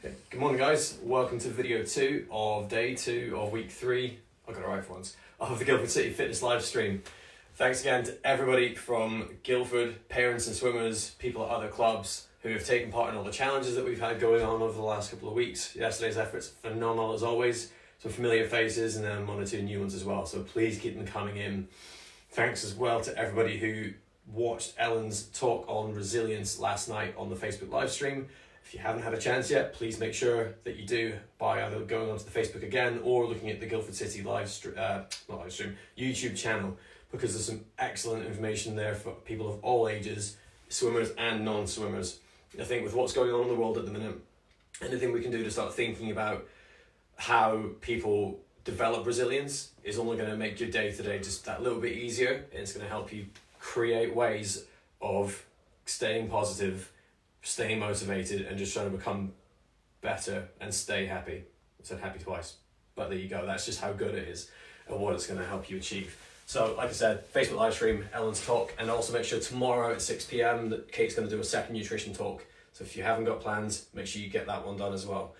Okay. Good morning guys, welcome to video 2 of day 2 of week 3, I got it right for once, of the Guildford City Fitness live stream. Thanks again to everybody from Guildford, parents and swimmers, people at other clubs who have taken part in all the challenges that we've had going on over the last couple of weeks. Yesterday's efforts phenomenal as always, some familiar faces and then 1 or 2 new ones as well, so please keep them coming in. Thanks as well to everybody who watched Ellen's talk on resilience last night on the Facebook live stream. If you haven't had a chance yet, please make sure that you do by either going onto the Facebook again or looking at the Guildford City YouTube channel, because there's some excellent information there for people of all ages, swimmers and non-swimmers. I think with what's going on in the world at the minute, anything we can do to start thinking about how people develop resilience is only going to make your day-to-day just that little bit easier, and it's going to help you create ways of staying positive, staying motivated, and just trying to become better and stay happy. I said happy twice, but there you go. That's just how good it is and what it's going to help you achieve. So like I said, Facebook live stream, Ellen's talk, and also make sure tomorrow at 6 p.m. that Kate's going to do a second nutrition talk. So if you haven't got plans, make sure you get that one done as well.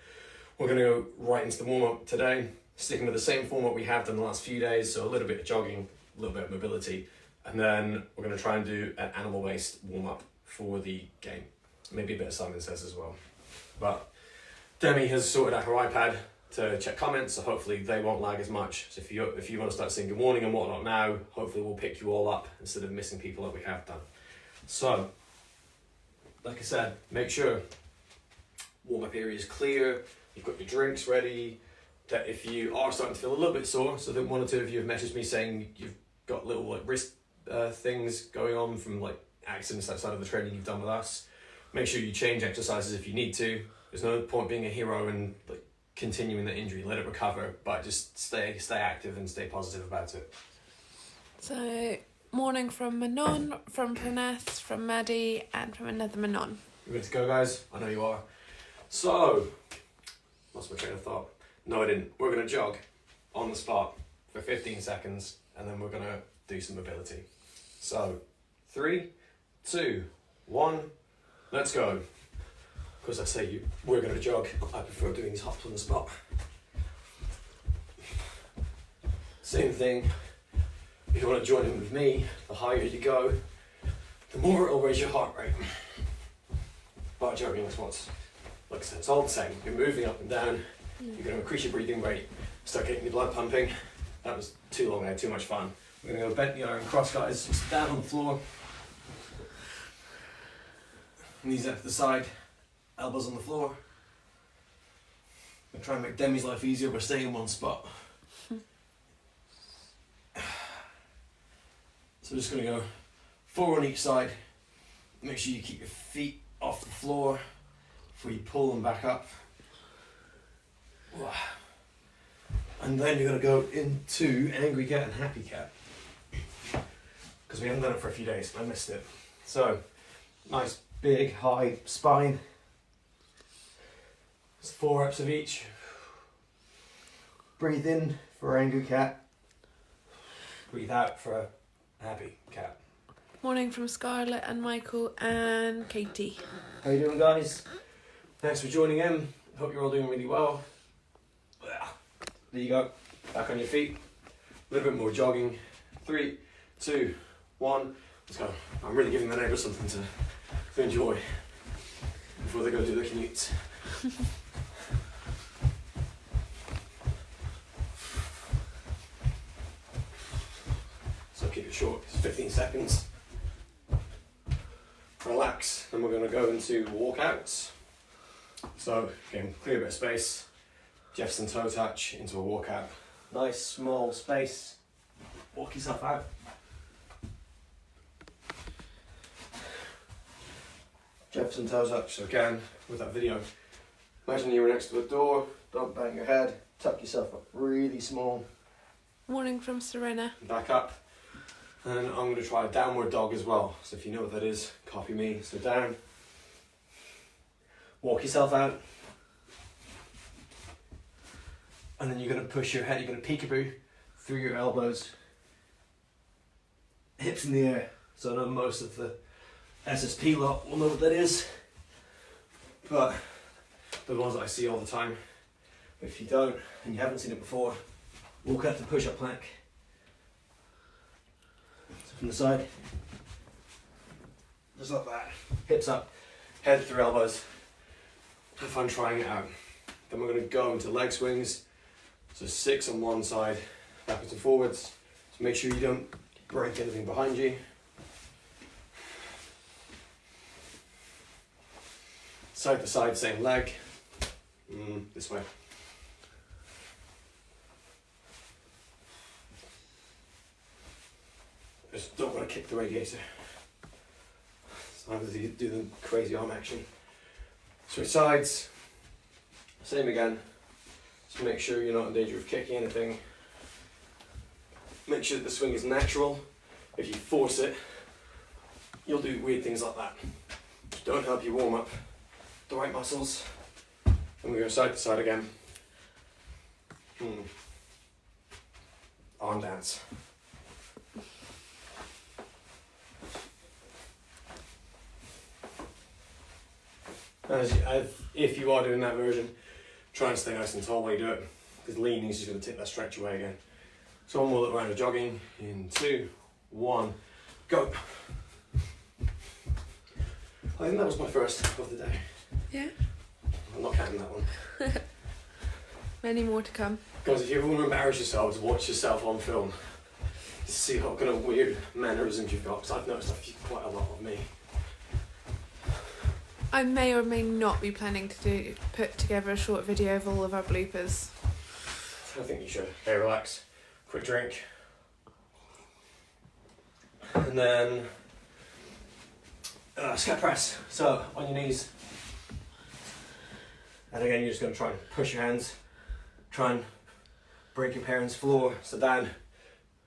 We're going to go right into the warm-up today, sticking with the same format we have done the last few days, so a little bit of jogging, a little bit of mobility, and then we're going to try and do an animal-based warm-up for the game. Maybe a bit of Simon Says as well. But Demi has sorted out her iPad to check comments, so hopefully they won't lag as much. So if you want to start saying good morning and whatnot now, hopefully we'll pick you all up instead of missing people that we have done. So, like I said, make sure warm-up area is clear, you've got your drinks ready, that if you are starting to feel a little bit sore, so that 1 or 2 of you have messaged me saying you've got little like wrist things going on from like accidents outside of the training you've done with us. Make sure you change exercises if you need to. There's no point being a hero and like continuing the injury. Let it recover, but just stay active and stay positive about it. So, morning from Manon, from Praneth, from Maddie, and from another Manon. You ready to go, guys? I know you are. So, lost my train of thought. No, I didn't. We're going to jog on the spot for 15 seconds, and then we're going to do some mobility. So, 3, 2, 1... let's go. Because I say we're going to jog. I prefer doing these hops on the spot. Same thing. If you want to join in with me, the higher you go, the more it'll raise your heart rate. But jogging is what's, like I said, it's all the same. You're moving up and down. You're going to increase your breathing rate, start getting your blood pumping. That was too long. I had too much fun. We're going to go bent the iron cross, guys. Just down on the floor. Knees out to the side, elbows on the floor. I'm trying to make Demi's life easier by staying in one spot. So just going to go 4 on each side. Make sure you keep your feet off the floor before you pull them back up. And then you're going to go into Angry Cat and Happy Cat, because we haven't done it for a few days. I missed it. So, nice big high spine. It's 4 reps of each. Breathe in for Angry Cat. Breathe out for a Happy Cat. Morning from Scarlett and Michael and Katie. How you doing, guys? Thanks for joining in. Hope you're all doing really well. There you go. Back on your feet. A little bit more jogging. 3, 2, 1. Let's go. I'm really giving the neighbours something to enjoy before they go do their commutes. So keep it short, it's 15 seconds. Relax, then we're going to go into walkouts. So again, clear a bit of space, Jefferson toe touch into a walkout. Nice small space, walk yourself out. Jefferson toe touch. So again, with that video, imagine you were next to a door, don't bang your head, tuck yourself up really small. Morning from Serena. Back up. And I'm going to try a downward dog as well. So if you know what that is, copy me. So down. Walk yourself out. And then you're going to push your head, you're going to peekaboo through your elbows. Hips in the air. So I know most of the SSP lot will know what that is. But the ones that I see all the time. But if you don't, and you haven't seen it before, walk up to push-up plank. So from the side, just like that. Hips up, head through elbows. Have fun trying it out. Then we're going to go into leg swings. So 6 on one side, backwards and forwards. So make sure you don't break anything behind you. Side to side, same leg. This way. Just don't want to kick the radiator. Sometimes you do the crazy arm action. Switch sides. Same again. So make sure you're not in danger of kicking anything. Make sure that the swing is natural. If you force it, you'll do weird things like that. Don't help you warm up the right muscles. And we go side to side again. Arm dance. If you are doing that version, try and stay nice and tall while you do it, because leaning is just going to take that stretch away again. So one more little round of jogging in 2, 1, go. I think that was my first of the day. Yeah. I'm not counting that one. Many more to come. Guys, if you ever want to embarrass yourselves, watch yourself on film to see what kind of weird mannerisms you've got, because I've noticed quite a lot of me. I may or may not be planning to put together a short video of all of our bloopers. I think you should. Okay, relax. Quick drink. And then scat press. So on your knees. And again, you're just going to try and push your hands. Try and break your parents' floor. So down.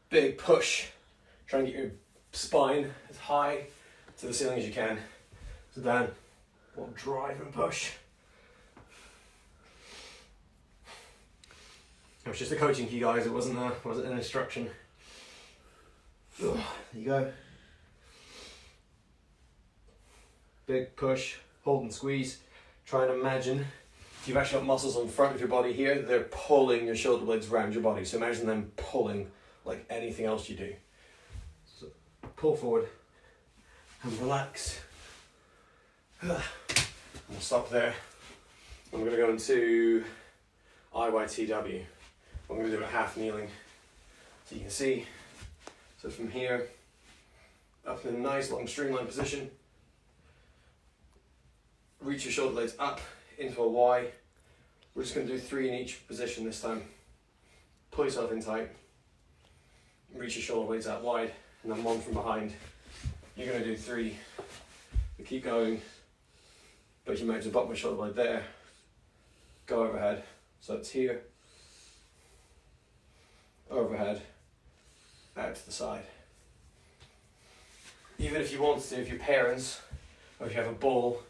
Big push. Try and get your spine as high to the ceiling as you can. So down. We'll drive and push. It was just a coaching key, guys. It wasn't an instruction. There you go. Big push, hold and squeeze. Try and imagine if you've actually got muscles on the front of your body here, they're pulling your shoulder blades around your body. So imagine them pulling like anything else you do. So pull forward and relax. We'll stop there. I'm going to go into IYTW. I'm going to do a half kneeling. So you can see, so from here, up in a nice long streamline position. Reach your shoulder blades up into a Y. We're just going to do 3 in each position this time. Pull yourself in tight. Reach your shoulder blades out wide, and then 1 from behind. You're going to do 3. We keep going. But you might just bottom of the shoulder blade there, go overhead, so it's here, overhead, out to the side. Even if you want to, if your parents, or if you have a ball,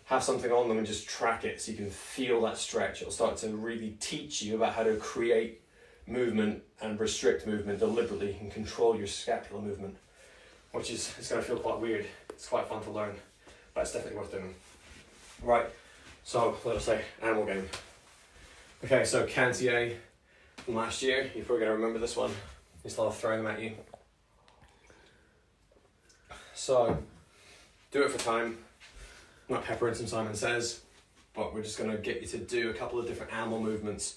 have something on them and just track it so you can feel that stretch. It'll start to really teach you about how to create movement and restrict movement deliberately and control your scapular movement, which is, it's going to feel quite weird. It's quite fun to learn, but it's definitely worth doing. Right, so let us say animal game. Okay, so Cantier from last year, you're probably going to remember this one. Instead of throwing them at you. So, do it for time. Not Pepper and some Simon Says, but we're just going to get you to do a couple of different animal movements.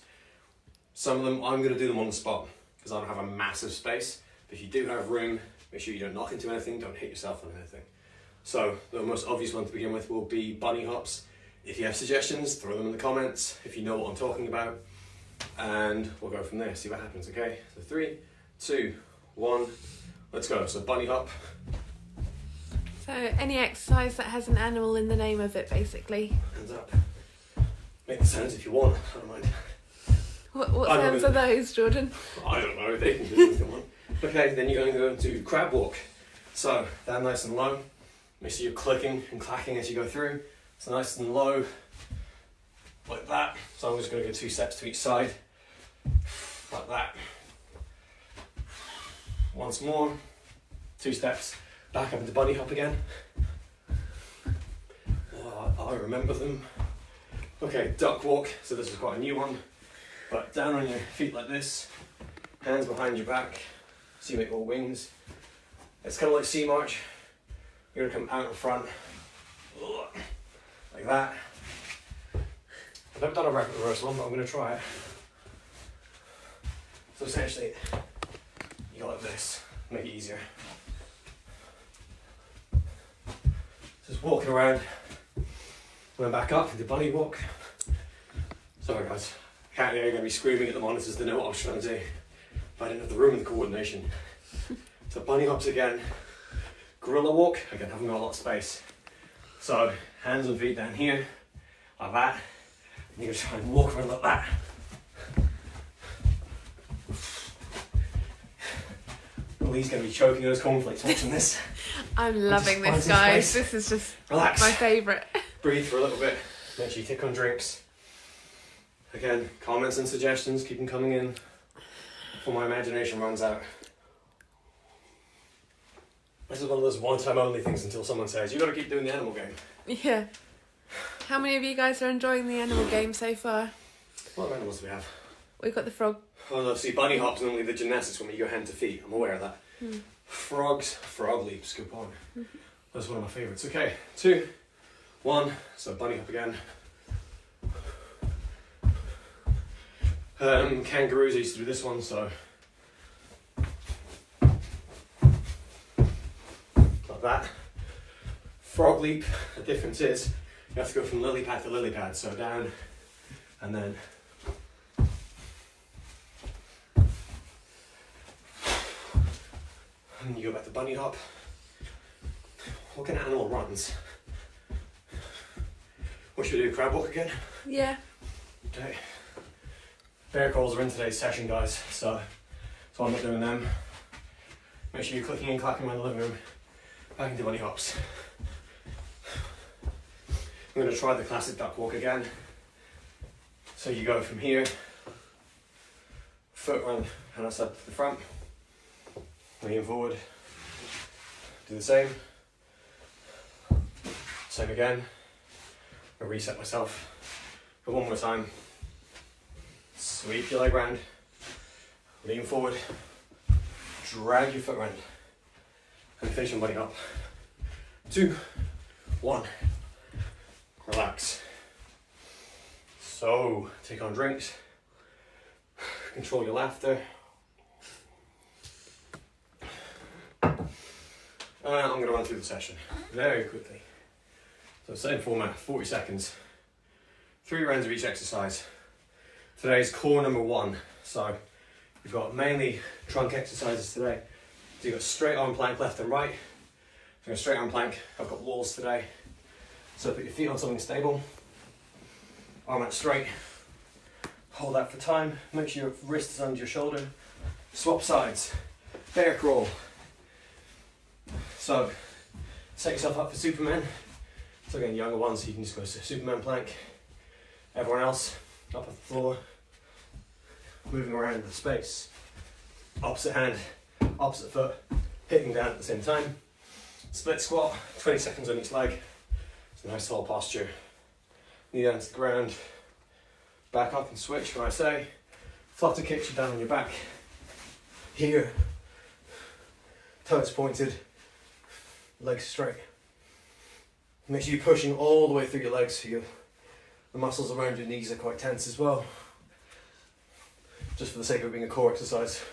Some of them, I'm going to do them on the spot, because I don't have a massive space. But if you do have room, make sure you don't knock into anything, don't hit yourself on anything. So the most obvious one to begin with will be bunny hops. If you have suggestions, throw them in the comments if you know what I'm talking about. And we'll go from there, see what happens, okay? So 3, 2, 1, let's go. So bunny hop. So any exercise that has an animal in the name of it, basically. Hands up. Make the sounds if you want, I don't mind. What sounds are those, Jordan? I don't know, they can do what they want. Okay, then you're going to go into crab walk. So, down nice and low. Make sure you're clicking and clacking as you go through. So nice and low, like that. So I'm just going to go 2 steps to each side, like that. Once more, 2 steps, back up into bunny hop again. Oh, I remember them. Okay, duck walk. So this is quite a new one. But down on your feet like this, hands behind your back, so you make all wings. It's kind of like sea march. You're gonna come out in front, like that. I've never done a rapid reverse one, but I'm gonna try it. So essentially, you go like this, make it easier. Just walking around, and then back up into bunny walk. Sorry guys, can't hear you, gonna be screaming at the monitors to know what I was trying to do. But I didn't have the room and the coordination. So bunny hops again, gorilla walk, again haven't got a lot of space. So hands and feet down here, like that. And you're gonna try and walk around like that. Lee's gonna be choking those cornflakes watching this. I'm loving this, guys. This is just relax. My favourite. Breathe for a little bit. Make sure you tick on drinks. Again, comments and suggestions, keep them coming in before my imagination runs out. This is one of those one-time only things until someone says, you gotta keep doing the animal game. Yeah. How many of you guys are enjoying the animal game so far? What animals do we have? We've got the frog. Oh no, see, bunny hops normally the gymnastics when you go hand to feet. I'm aware of that. Frogs, frog leaps, good point. That's one of my favourites. Okay, 2, 1, so bunny hop again. Kangaroos, I used to do this one, so. Like that. Frog leap, the difference is, you have to go from lily pad to lily pad, so down, and then and you go back to bunny hop. What kind of animal runs? What should we do, crab walk again? Yeah. Okay. Bear crawls are in today's session, guys, so I'm not doing them. Make sure you're clicking and clapping around the living room. Back into bunny hops. I'm going to try the classic duck walk again. So you go from here, foot run, hand outside to the front, lean forward, do the same. Same again. I'll reset myself. But one more time. Sweep your leg round, lean forward, drag your foot round, and finish on bunny hop. 2, 1, relax. So, take on drinks, control your laughter. I'm going to run through the session very quickly. So same format, 40 seconds, 3 rounds of each exercise. Today's core number 1. So you've got mainly trunk exercises today. So you've got straight arm plank left and right. So straight arm plank, I've got walls today. So put your feet on something stable, arm out straight, hold that for time, make sure your wrist is under your shoulder, swap sides, bear crawl. So set yourself up for Superman. So again, younger ones, you can just go to Superman plank. Everyone else, up at the floor, moving around the space. Opposite hand, opposite foot, hitting down at the same time. Split squat, 20 seconds on each leg. It's a nice tall posture. Knee down to the ground. Back up and switch when I say. Flutter kicks you down on your back. Here. Toes pointed. Legs straight. Make sure you're pushing all the way through your legs so the muscles around your knees are quite tense as well. Just for the sake of it being a core exercise.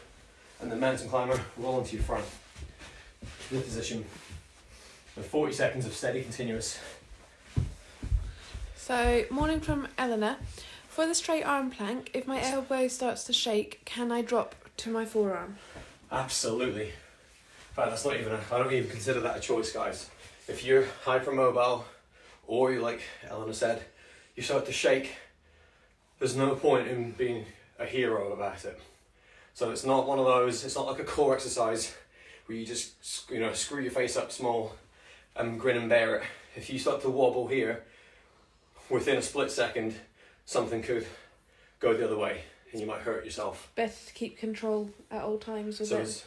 And then mountain climber, roll into your front. Good position. And 40 seconds of steady continuous. So, morning from Eleanor. For the straight arm plank, if my elbow starts to shake, can I drop to my forearm? Absolutely. But that's not even I don't even consider that a choice, guys. If you're hypermobile, or you like Eleanor said, you start to shake, there's no point in being a hero about it. So it's not one of those, it's not like a core exercise where you just, screw your face up small and grin and bear it. If you start to wobble here, within a split second, something could go the other way and you might hurt yourself. Best to keep control at all times with it.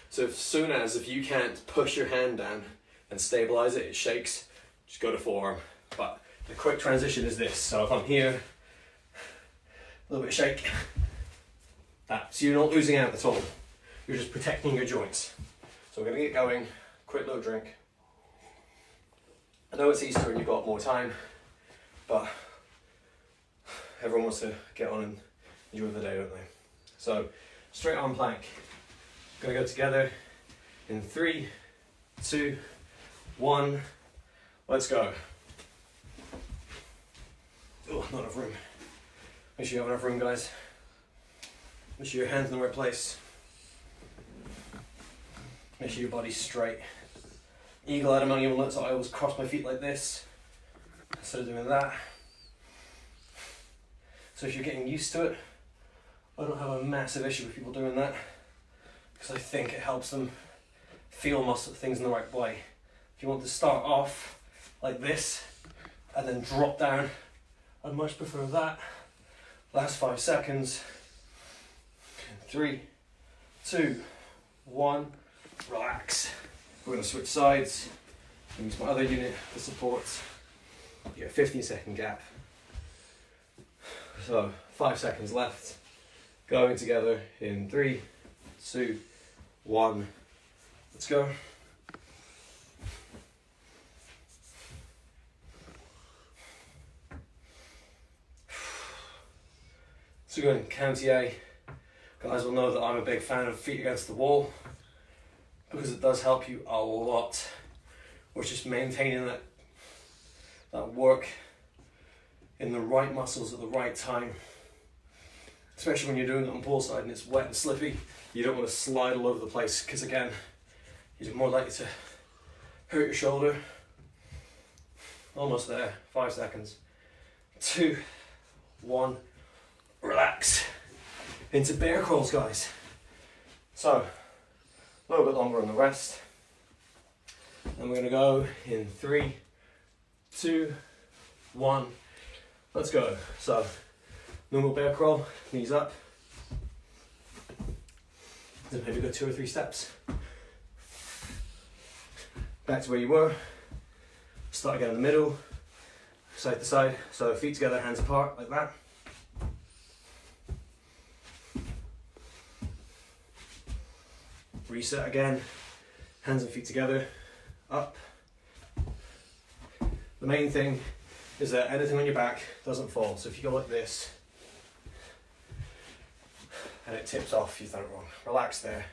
So as soon as, if you can't push your hand down and stabilize it, it shakes, just go to forearm. But The quick transition is this. So if I'm here, a little bit of shake, that. So you're not losing out at all. You're just protecting your joints. So we're gonna get going, quick little drink. I know it's Easter and you've got more time, but everyone wants to get on and enjoy the day, don't they? So, straight arm plank. Gonna go together in 3, 2, 1. Let's go. Oh, not enough room. Make sure you have enough room, guys. Make sure your hands in the right place. Make sure your body's straight. Eagle out among your legs, so I always cross my feet like this instead of doing that. So if you're getting used to it, I don't have a massive issue with people doing that because I think it helps them feel muscle things in the right way. If you want to start off like this and then drop down, I'd much prefer that. Last 5 seconds. 3, 2, 1, relax. We're going to switch sides. Use my other unit for support. You get a 15-second gap. So 5 seconds left. Going together in 3, 2, 1. Let's go. So we're going county A. Guys will know that I'm a big fan of feet against the wall because it does help you a lot. We're just maintaining that work in the right muscles at the right time. Especially when you're doing it on poolside and it's wet and slippy, you don't want to slide all over the place because again, you're more likely to hurt your shoulder. Almost there, 5 seconds. 2, 1, relax. Into bear crawls, guys. So, a little bit longer on the rest. And we're going to go in 3, 2, 1. Let's go. So, normal bear crawl, knees up. Then maybe go 2 or 3 steps. Back to where you were. Start again in the middle, side to side. So feet together, hands apart, like that. Reset again, hands and feet together, up. The main thing is that anything on your back doesn't fall. So if you go like this, and it tips off, you've done it wrong. Relax there.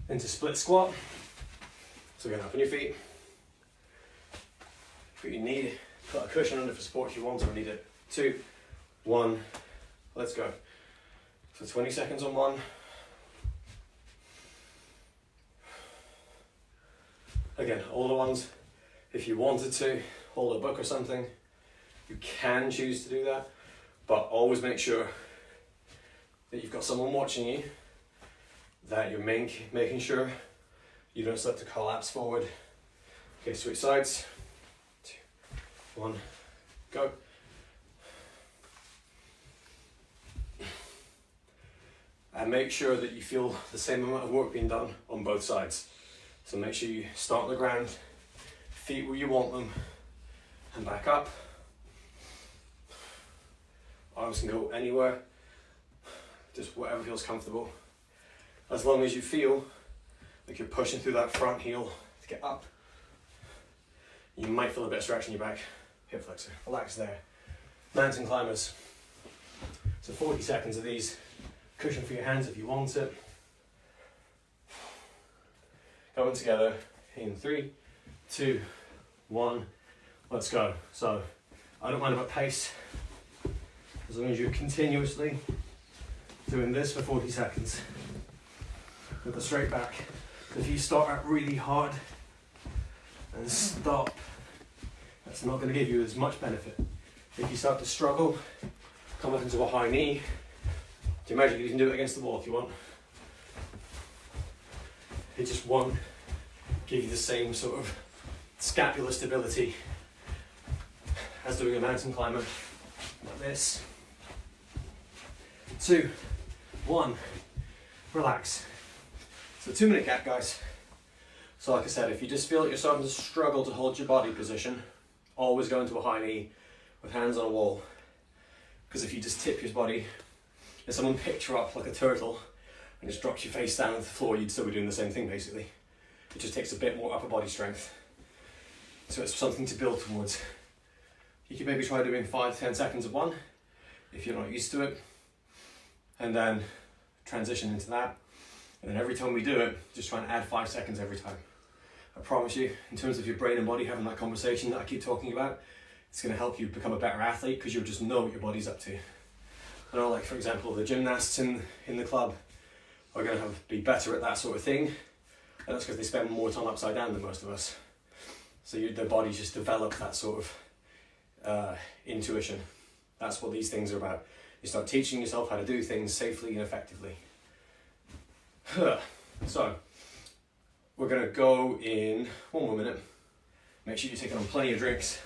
Into split squat. So again, up on your feet. Put your knee, put a cushion under for support if you want or need it. 2, 1, let's go. So 20 seconds on one. Again, older ones, if you wanted to hold a book or something, you can choose to do that, but always make sure that you've got someone watching you, that you're making sure you don't start to collapse forward. Okay, switch sides. 2, 1, go. And make sure that you feel the same amount of work being done on both sides. So make sure you start on the ground, feet where you want them, and back up. Arms can go anywhere, just whatever feels comfortable. As long as you feel like you're pushing through that front heel to get up. You might feel a bit of stretch in your back, hip flexor, relax there. Mountain climbers. So 40 seconds of these. Cushion for your hands if you want it. Going together in 3, 2, 1, let's go. So I don't mind about pace, as long as you're continuously doing this for 40 seconds with a straight back. If you start out really hard and stop, that's not going to give you as much benefit. If you start to struggle, come up into a high knee. Do you imagine you can do it against the wall if you want? It just won't give you the same sort of scapular stability as doing a mountain climber like this. 2, 1, relax. So 2-minute gap, guys. So like I said, if you just feel like you're starting to struggle to hold your body position, Always go into a high knee with hands on a wall. Because if you just tip your body, if someone picked you up like a turtle and just dropped your face down on the floor, you'd still be doing the same thing basically. It just takes a bit more upper body strength. So it's something to build towards. You could maybe try doing 5 to 10 seconds of one, if you're not used to it. And then transition into that. And then every time we do it, just try and add 5 seconds every time. I promise you, in terms of your brain and body having that conversation that I keep talking about, it's going to help you become a better athlete because you'll just know what your body's up to. I know, like for example, the gymnasts in the club are going to be better at that sort of thing, and that's because they spend more time upside down than most of us. So their bodies just develop that sort of intuition. That's what these things are about. You start teaching yourself how to do things safely and effectively. So, we're going to go in 1 more minute. Make sure you're taking on plenty of drinks.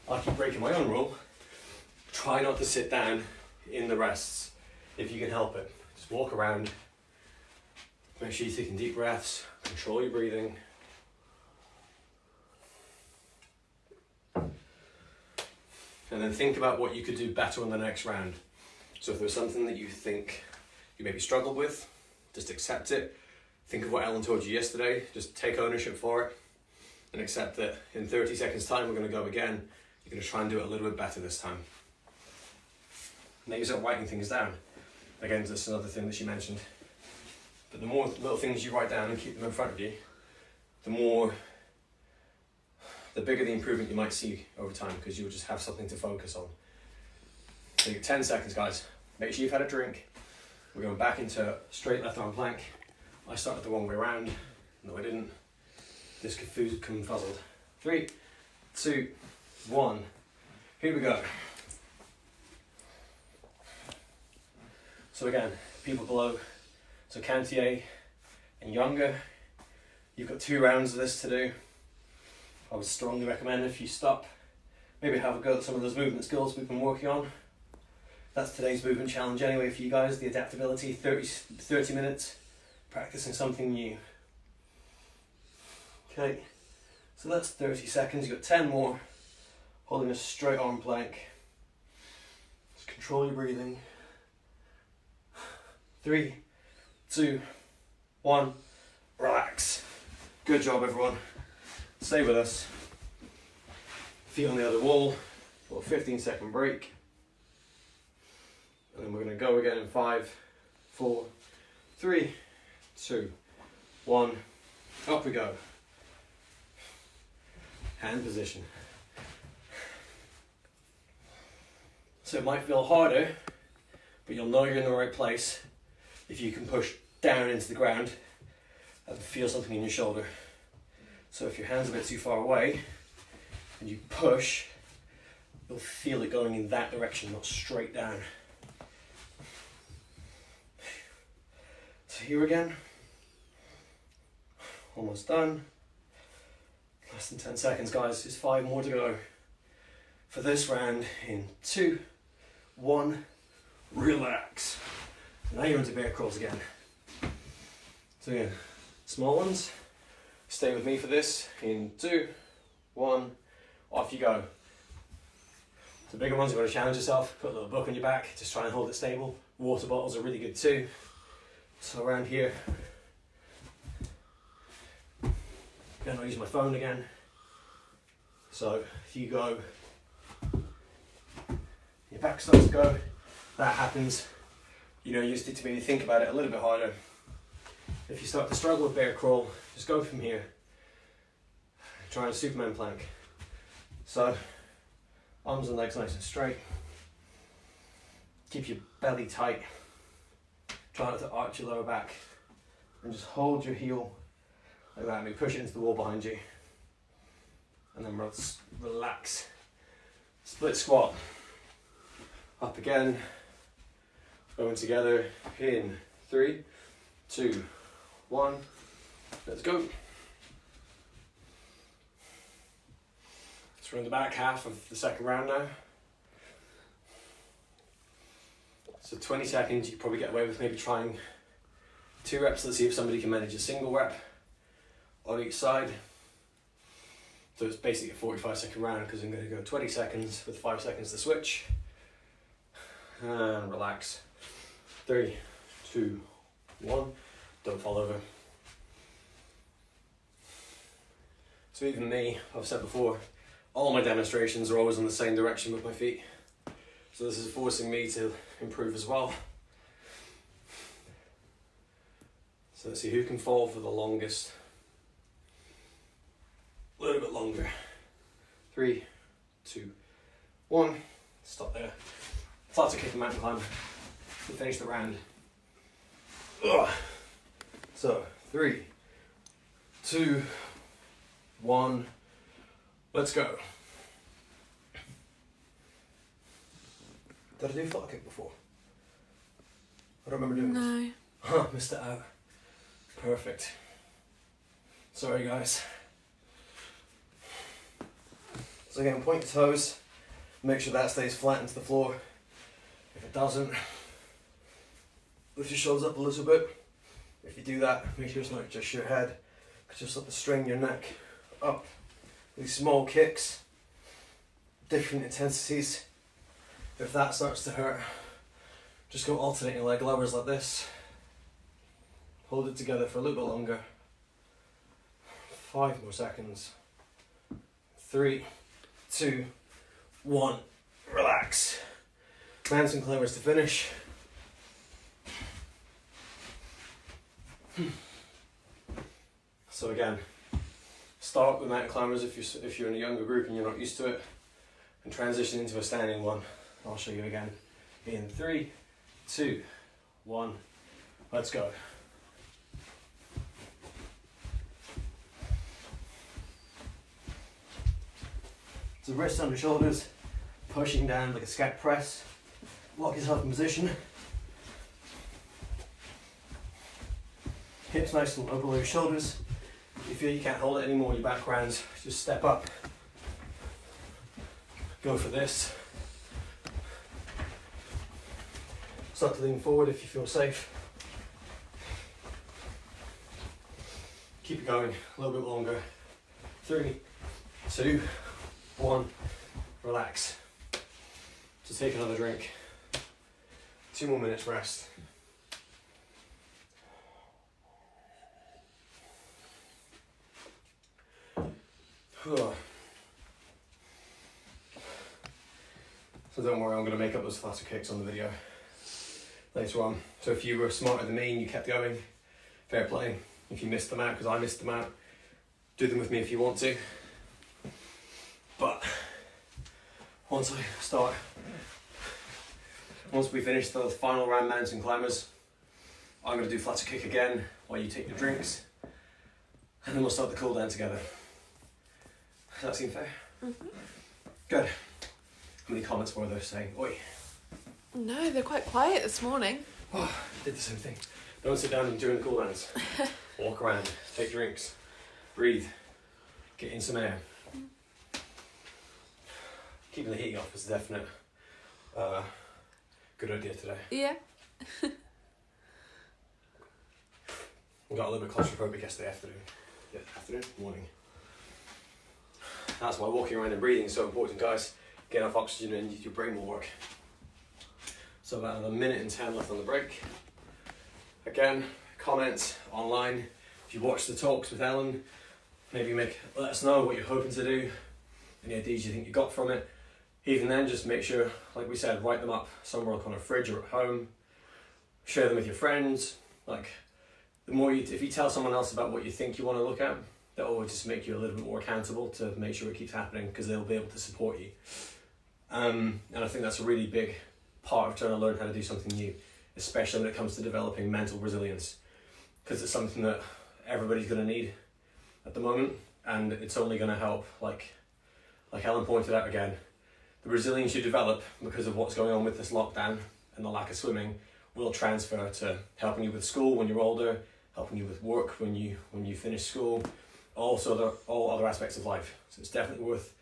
I'll keep breaking my own rule. Try not to sit down in the rests if you can help it. Just walk around. Make sure you're taking deep breaths. Control your breathing. And then think about what you could do better on the next round. So if there's something that you think you maybe struggled with, just accept it. Think of what Ellen told you yesterday. Just take ownership for it and accept that in 30 seconds time we're going to go again. You're going to try and do it a little bit better this time. Maybe start writing things down. Again, that's another thing that she mentioned. But the more little things you write down and keep them in front of you, the bigger the improvement you might see over time, because you'll just have something to focus on. So you get 10 seconds, guys. Make sure you've had a drink. We're going back into straight left arm plank. I started the wrong way around. No, I didn't. This could come fuzzled. 3, 2, 1. Here we go. So again, people below, so Cantier and younger, you've got 2 rounds of this to do. I would strongly recommend if you stop, maybe have a go at some of those movement skills we've been working on. That's today's movement challenge anyway for you guys, the adaptability, 30 minutes, practicing something new. Okay, so that's 30 seconds, you've got 10 more, holding a straight arm plank. Just control your breathing. 3, 2, 1, relax. Good job everyone. Stay with us. Feet on the other wall, for a 15-second break. And then we're going to go again in 5, 4, 3, 2, 1. Up we go. Hand position. So it might feel harder, but you'll know you're in the right place if you can push down into the ground and feel something in your shoulder. So if your hand's a bit too far away and you push, you'll feel it going in that direction, not straight down. So here again, almost done. Less than 10 seconds, guys, there's 5 more to go. For this round in 2, 1, relax. Now you're into bear crawls again. So again, small ones. Stay with me for this in 2, 1, off you go. The bigger ones, you've got to challenge yourself, put a little book on your back, just try and hold it stable. Water bottles are really good too. So around here, again, I'll use my phone again. So if you go, your back starts to go, that happens. You know, you just need to maybe think about it a little bit harder. If you start to struggle with bear crawl, just go from here. Try a Superman plank. So, arms and legs nice and straight. Keep your belly tight. Try not to arch your lower back. And just hold your heel like that. Maybe push it into the wall behind you. And then relax. Split squat. Up again. Going together in 3, 2, 1. Let's go. So we're in the back half of the second round now. So 20 seconds, you probably get away with maybe trying 2 reps. Let's see if somebody can manage a single rep on each side. So it's basically a 45-second round because I'm going to go 20 seconds with 5 seconds to switch. And relax. 3, 2, 1. Don't fall over. So even me, I've said before, all my demonstrations are always in the same direction with my feet. So this is forcing me to improve as well. So let's see who can fall for the longest. A little bit longer. 3, 2, 1. Stop there. Flatter kick and mountain climber to finish the round. Ugh. So 3, 2, 1. Let's go. Did I do flatter kick before? I don't remember doing this. No. Huh, missed it out. Perfect. Sorry guys. So again, point your toes, make sure that stays flat into the floor. If it doesn't, lift your shoulders up a little bit. If you do that, make sure it's not just your head, because you'll start to strain your neck up. These small kicks, different intensities. If that starts to hurt, just go alternating leg lowers like this. Hold it together for a little bit longer. 5 more seconds. 3, 2, 1. Relax. Mountain climbers to finish. So again, start with mountain climbers if you're in a younger group and you're not used to it, and transition into a standing one. I'll show you again. In 3, 2, 1. Let's go. So wrists under shoulders, pushing down like a scat press. Lock yourself in position. Hips nice and low below your shoulders. If you feel you can't hold it anymore in your back rounds, just step up. Go for this. Start to lean forward if you feel safe. Keep it going a little bit longer. 3, 2, 1. Relax. So take another drink. 2 more minutes rest. So don't worry, I'm going to make up those flatter kicks on the video later on. So if you were smarter than me and you kept going, fair play. If you missed them out, because I missed them out, do them with me if you want to. But once we finish the final round mountain climbers, I'm going to do flatter kick again while you take your drinks, and then we'll start the cool down together. Does that seem fair? Mm-hmm. Good. How many comments were there saying, oi? No, they're quite quiet this morning. Oh, did the same thing. Don't sit down during the cool downs. Walk around, take drinks, breathe, get in some air. Keeping the heating off is a definite good idea today. Yeah. We got a little bit claustrophobic yesterday morning. That's why walking around and breathing is so important, guys. Get enough oxygen and your brain will work. So about another 1:10 left on the break. Again, comment online. If you watch the talks with Ellen, maybe let us know what you're hoping to do, any ideas you think you got from it. Even then, just make sure, like we said, write them up somewhere like on a fridge or at home. Share them with your friends. Like, the more if you tell someone else about what you think you want to look at, that will just make you a little bit more accountable to make sure it keeps happening, because they'll be able to support you. And I think that's a really big part of trying to learn how to do something new, especially when it comes to developing mental resilience, because it's something that everybody's going to need at the moment, and it's only going to help. Like Ellen pointed out again, the resilience you develop because of what's going on with this lockdown and the lack of swimming will transfer to helping you with school when you're older, helping you with work when you finish school, also all other aspects of life. So it's definitely worth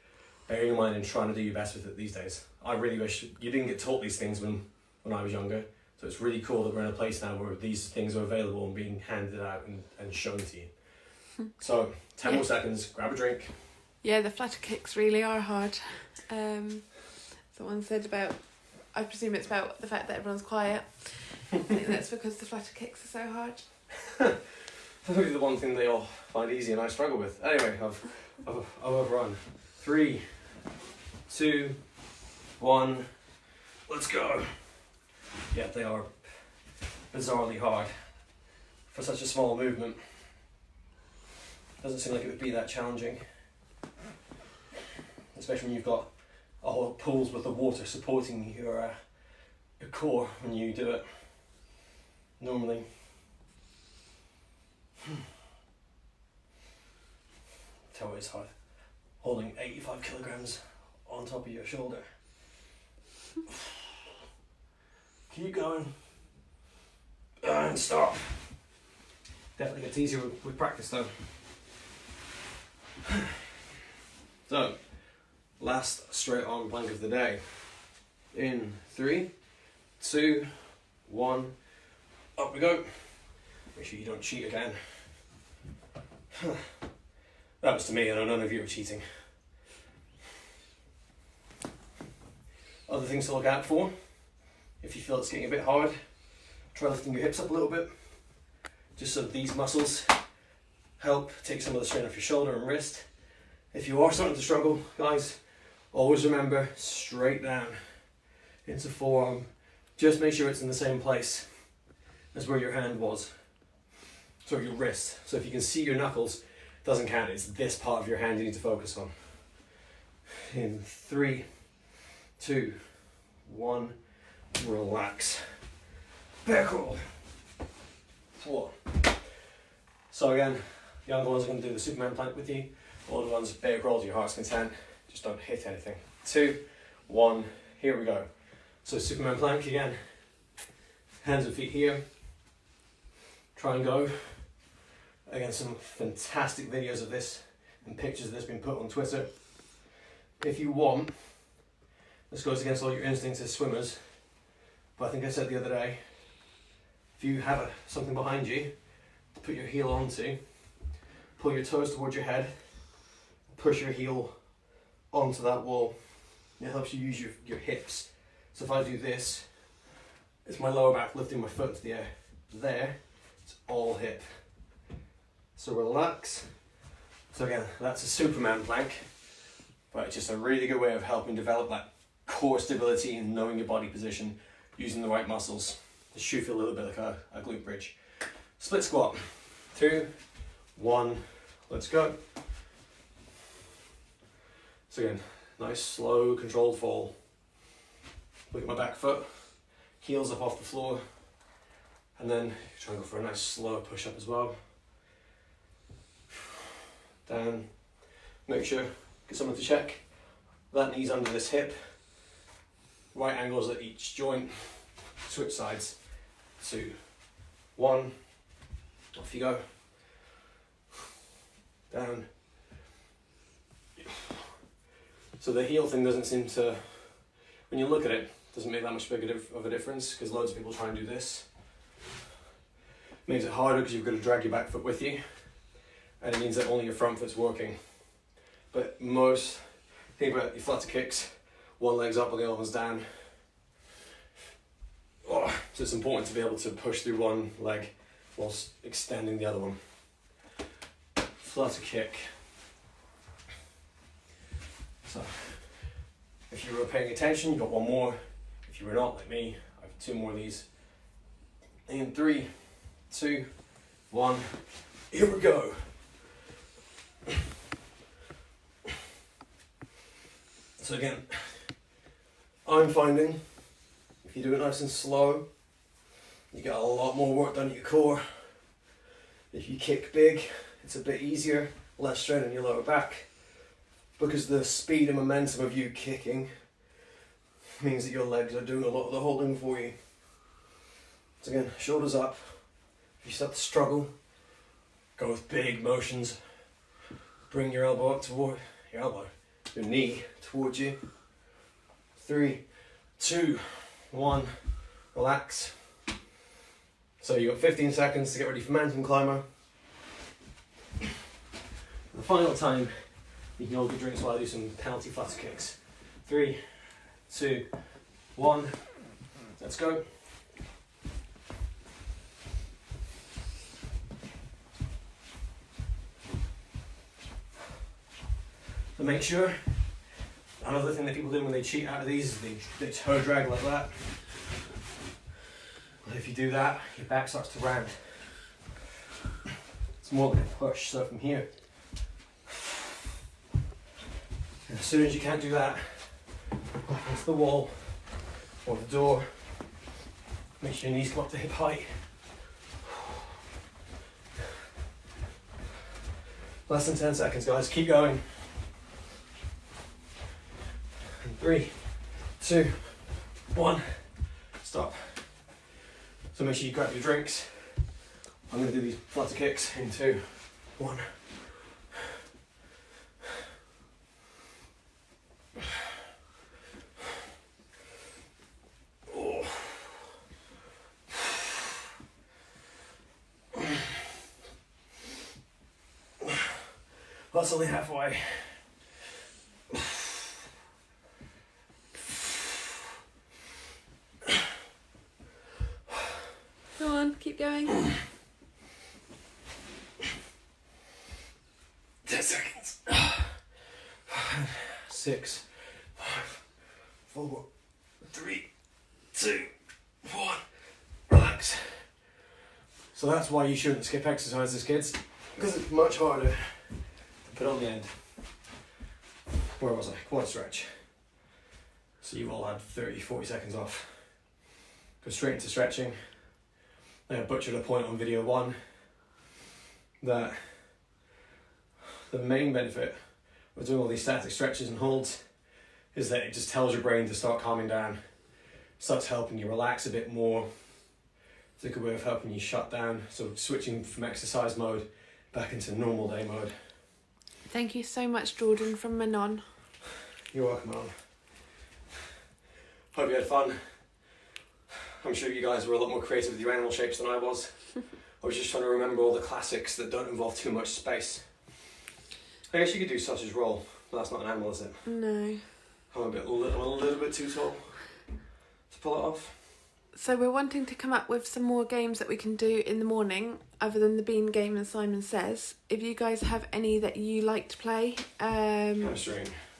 bearing in mind and trying to do your best with it these days. I really wish you didn't get taught these things when I was younger. So it's really cool that we're in a place now where these things are available and being handed out and shown to you. So 10 more seconds, grab a drink, Yeah, the flutter kicks really are hard. Someone said about, I presume it's about the fact that everyone's quiet. I think that's because the flutter kicks are so hard. Probably the one thing they all find easy and I struggle with. Anyway, I've overrun. 3, 2, 1, let's go. Yeah, they are bizarrely hard for such a small movement. Doesn't seem like it would be that challenging, especially when you've got a whole pools with the water supporting your core when you do it normally. Tell it's hard holding 85 kilograms on top of your shoulder. Keep going and stop. Definitely gets easier with practice though. So, last straight arm plank of the day. In 3, 2, 1, up we go. Make sure you don't cheat again. That was to me, I know none of you are cheating. Other things to look out for. If you feel it's getting a bit hard, try lifting your hips up a little bit. Just so these muscles help take some of the strain off your shoulder and wrist. If you are starting to struggle, guys, always remember straight down into forearm. Just make sure it's in the same place as where your hand was. So your wrist. So if you can see your knuckles, it doesn't count. It's this part of your hand you need to focus on. In 3, 2, 1, relax. Bear crawl. 4. So again, younger ones are going to do the Superman plank with you. Older ones, bear crawl to your heart's content. Just don't hit anything. 2, 1, here we go. So Superman plank again. Hands and feet here. Try and go. Again, some fantastic videos of this and pictures of this being put on Twitter. If you want, this goes against all your instincts as swimmers, but I think I said the other day, if you have something behind you to put your heel onto, pull your toes towards your head, push your heel onto that wall. It helps you use your hips. So if I do this, it's my lower back lifting my foot into the air. There, it's all hip. So relax. So again, that's a Superman plank, but it's just a really good way of helping develop that core stability and knowing your body position, using the right muscles. It should feel a little bit like a glute bridge. Split squat. 2, 1, let's go. So again, nice, slow, controlled fall. Look at my back foot, heels up off the floor, and then try and go for a nice slow push up as well. Down, make sure, get someone to check. That knee's under this hip, right angles at each joint, switch sides. 2, 1, off you go. Down. So the heel thing doesn't seem to, when you look at it, doesn't make that much bigger of a difference because loads of people try and do this. Makes it harder because you've got to drag your back foot with you, and it means that only your front foot's working. But most, think about your flutter kicks, one leg's up and the other one's down. Oh, so it's important to be able to push through one leg whilst extending the other one. Flutter kick. So, if you were paying attention, you got one more. If you were not, like me, I have 2 more of these. In 3, 2, 1, here we go. So again, I'm finding if you do it nice and slow, you get a lot more work done at your core. If you kick big, it's a bit easier, less strain on your lower back, because the speed and momentum of you kicking means that your legs are doing a lot of the holding for you. So again, shoulders up. If you start to struggle, go with big motions. Bring your elbow up toward your knee towards you. 3, 2, 1, relax. So you've got 15 seconds to get ready for mountain climber. The final time You can hold your drinks while I do some penalty flutter kicks. 3, 2, 1. Let's go. So make sure, another thing that people do when they cheat out of these is they toe drag like that. But if you do that, your back starts to round. It's more like a push, so from here. And as soon as you can't do that, against the wall or the door, make sure your knees come up to hip height. Less than 10 seconds, guys. Keep going. 3, 2, 1. Stop. So make sure you grab your drinks. I'm going to do these flutter kicks in 2, 1. Oh. That's only halfway. Go on, keep going. 10 seconds. 6, 5, 4, 3, 2, 1. Relax. So that's why you shouldn't skip exercises, kids, because it's much harder to put on the end. Where was I? Quad stretch. So you've all had 30, 40 seconds off. Go straight into stretching. I butchered a point on video 1 that the main benefit of doing all these static stretches and holds is that it just tells your brain to start calming down, starts helping you relax a bit more. It's a good way of helping you shut down, so switching from exercise mode back into normal day mode. Thank you so much, Jordan from Manon. You're welcome, Alan. Hope you had fun. I'm sure you guys were a lot more creative with your animal shapes than I was. I was just trying to remember all the classics that don't involve too much space. I guess you could do sausage roll, but that's not an animal, is it? No. I'm a little bit too tall to pull it off. So we're wanting to come up with some more games that we can do in the morning, other than the bean game and Simon Says. If you guys have any that you like to play,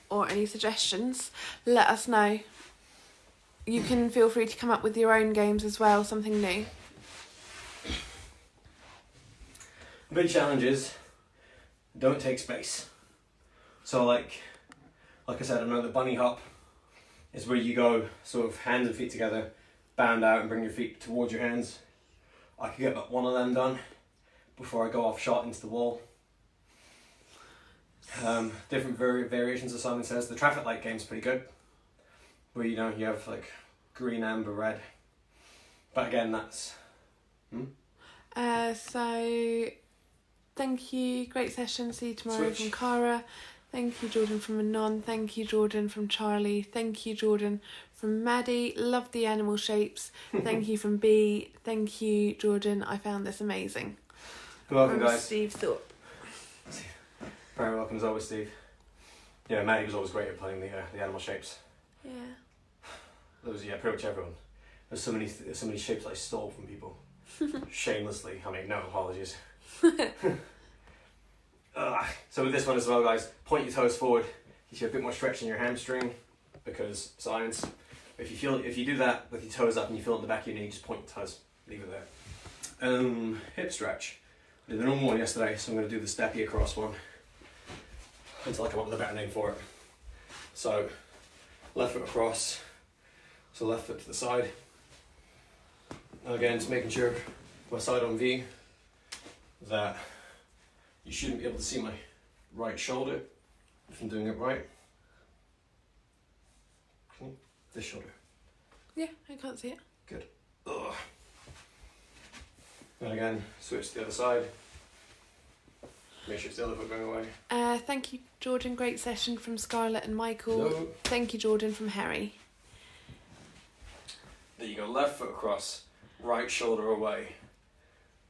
or any suggestions, let us know. You can feel free to come up with your own games as well, something new. The big challenge is don't take space. So like I said, I know the bunny hop is where you go sort of hands and feet together, bound out and bring your feet towards your hands. I could get about one of them done before I go off shot into the wall. Different variations of Simon Says. The traffic light game's pretty good, where you have like green, amber, red. But again, that's... So thank you, great session, see you tomorrow. Switch. From Cara. Thank you, Jordan from Anon. Thank you, Jordan from Charlie. Thank you, Jordan from Maddie. Love the animal shapes. Thank you from B. Thank you, Jordan. I found this amazing. You're welcome, From guys. Steve Thorpe. Very welcome as always, Steve. Yeah, Maddie was always great at playing the animal shapes. Yeah. There was pretty much everyone. There's so many shapes I stole from people. Shamelessly. I mean, no apologies. So with this one as well, guys, point your toes forward. Gives you a bit more stretch in your hamstring, because science. If you do that with your toes up and you feel it in the back of your knee, just point your toes. Leave it there. Hip stretch. I did the normal one yesterday, so I'm going to do the steppy across one until I come up with a better name for it. So left foot across. So left foot to the side. Again, just making sure my side on V that you shouldn't be able to see my right shoulder if I'm doing it right. This shoulder. Yeah, I can't see it. Good. Ugh. And again, switch to the other side. Make sure it's the other foot going away. Thank you, Jordan. Great session from Scarlett and Michael. Hello. Thank you, Jordan from Harry. There you go, left foot across, right shoulder away.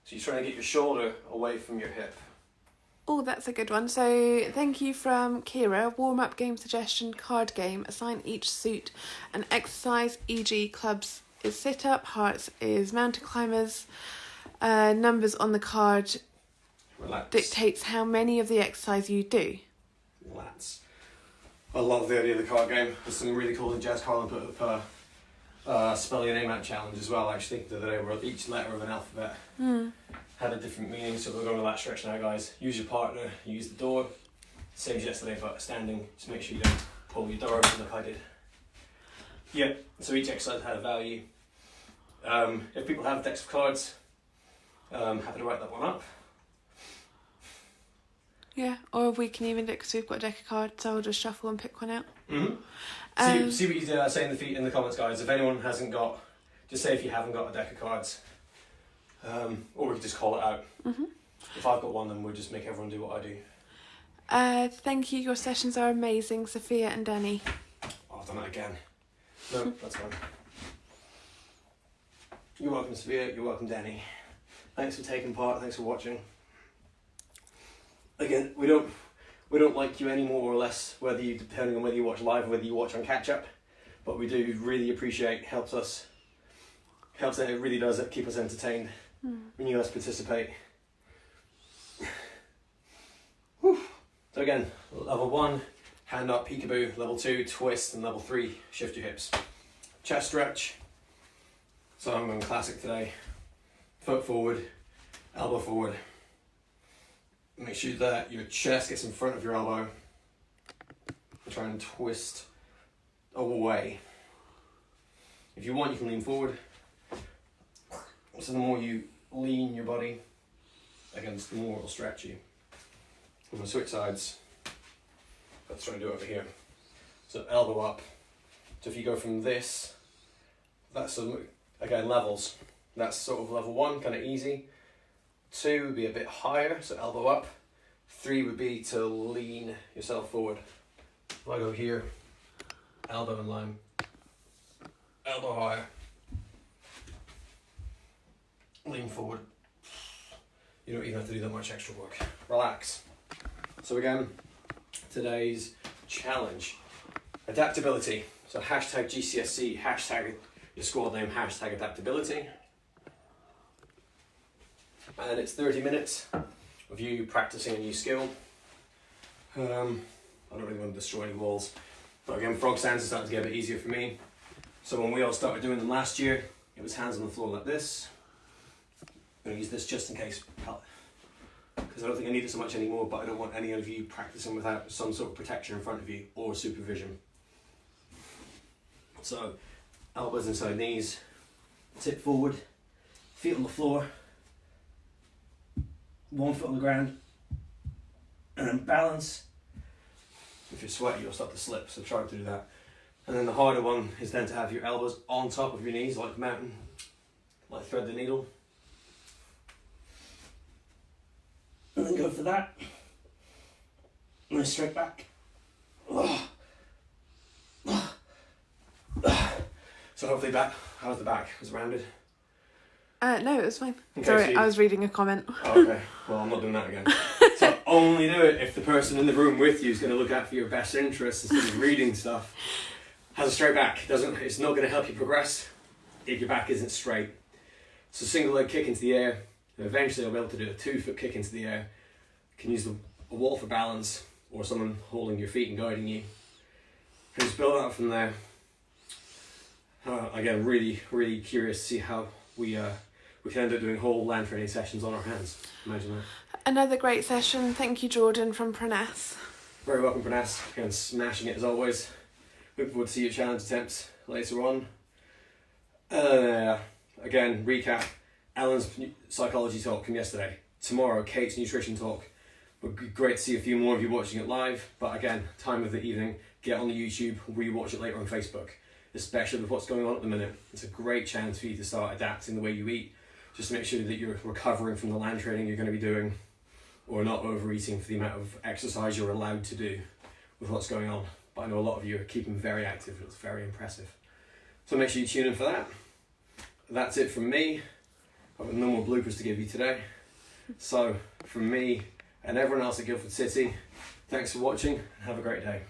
So you're trying to get your shoulder away from your hip. Oh, that's a good one. So thank you from Kira. Warm-up game suggestion, card game. Assign each suit an exercise, e.g. clubs is sit-up, hearts is mountain climbers. Numbers on the card dictates how many of the exercise you do. Lats. I love the idea of the card game. There's some really cool. Jazz Carlin put up spell your name out challenge as well, actually, the other day, where each letter of an alphabet had a different meaning. So we're going with that stretch now, guys. Use your partner, use the door. Same as yesterday, but standing, just make sure you don't pull your door open like I did. Yeah, so each exercise had a value. If people have decks of cards, happy to write that one up. Yeah, or we can even do it because we've got a deck of cards, so I'll just shuffle and pick one out. See what you say in the comments, guys. If anyone hasn't got, just say if you haven't got a deck of cards, or we could just call it out. If I've got one, then we'll just make everyone do what I do. Thank you, your sessions are amazing, Sophia and Danny. Oh, I've done that again. No, that's fine. You're welcome, Sophia. You're welcome, Danny. Thanks for taking part. Thanks for watching. Again, we don't like you any more or less, depending on whether you watch live or whether you watch on catch up, but we do really appreciate. Helps it really does keep us entertained when you guys participate. Whew. So again, level 1, hand up, peekaboo. Level 2, twist, and level 3, shift your hips. Chest stretch. So I'm going classic today. Foot forward, elbow forward. Make sure that your chest gets in front of your elbow. And try and twist away. If you want, you can lean forward. So the more you lean your body against, the more it'll stretch you. I'm going to switch sides. Let's try and do it over here. So elbow up. So if you go from this, that's again levels. That's sort of level 1, kind of easy. 2 would be a bit higher, so elbow up. 3 would be to lean yourself forward. If I go here, elbow in line, elbow higher, lean forward. You don't even have to do that much extra work. Relax. So again, today's challenge, adaptability. So hashtag GCSC, hashtag your squad name, hashtag adaptability. And it's 30 minutes of you practicing a new skill. I don't really want to destroy any walls. But again, frog stands are starting to get a bit easier for me. So when we all started doing them last year, it was hands on the floor like this. I'm going to use this just in case, because I don't think I need it so much anymore, but I don't want any of you practicing without some sort of protection in front of you or supervision. So, elbows inside knees, tip forward, feet on the floor, 1 foot on the ground, and then balance. If you're sweaty, you'll start to slip, so try to do that. And then the harder one is then to have your elbows on top of your knees, like mountain, like thread the needle. And then go for that. And then straight back. So hopefully back, how's the back? Was it rounded? No, it was fine. Okay, sorry, I was reading a comment. Oh, okay, well I'm not doing that again. So only do it if the person in the room with you is going to look out for your best interests instead of reading stuff. Has a straight back. It's not going to help you progress if your back isn't straight. So single leg kick into the air. And eventually I'll be able to do a 2-foot kick into the air. You can use a wall for balance or someone holding your feet and guiding you. And just build up from there. Again, really, really curious to see how we can end up doing whole land training sessions on our hands. Imagine that. Another great session. Thank you, Jordan from Pranas. Very welcome, Pranas. Again, smashing it as always. Looking forward to see your challenge attempts later on. Again, recap. Alan's psychology talk from yesterday. Tomorrow, Kate's nutrition talk. Would be great to see a few more of you watching it live. But again, time of the evening, get on the YouTube, re-watch it later on Facebook. Especially with what's going on at the minute. It's a great chance for you to start adapting the way you eat. Just to make sure that you're recovering from the land training you're going to be doing, or not overeating for the amount of exercise you're allowed to do with what's going on. But I know a lot of you are keeping very active. It's very impressive. So make sure you tune in for that. That's it from me. I've got no more bloopers to give you today. So from me and everyone else at Guildford City, thanks for watching. Have a great day.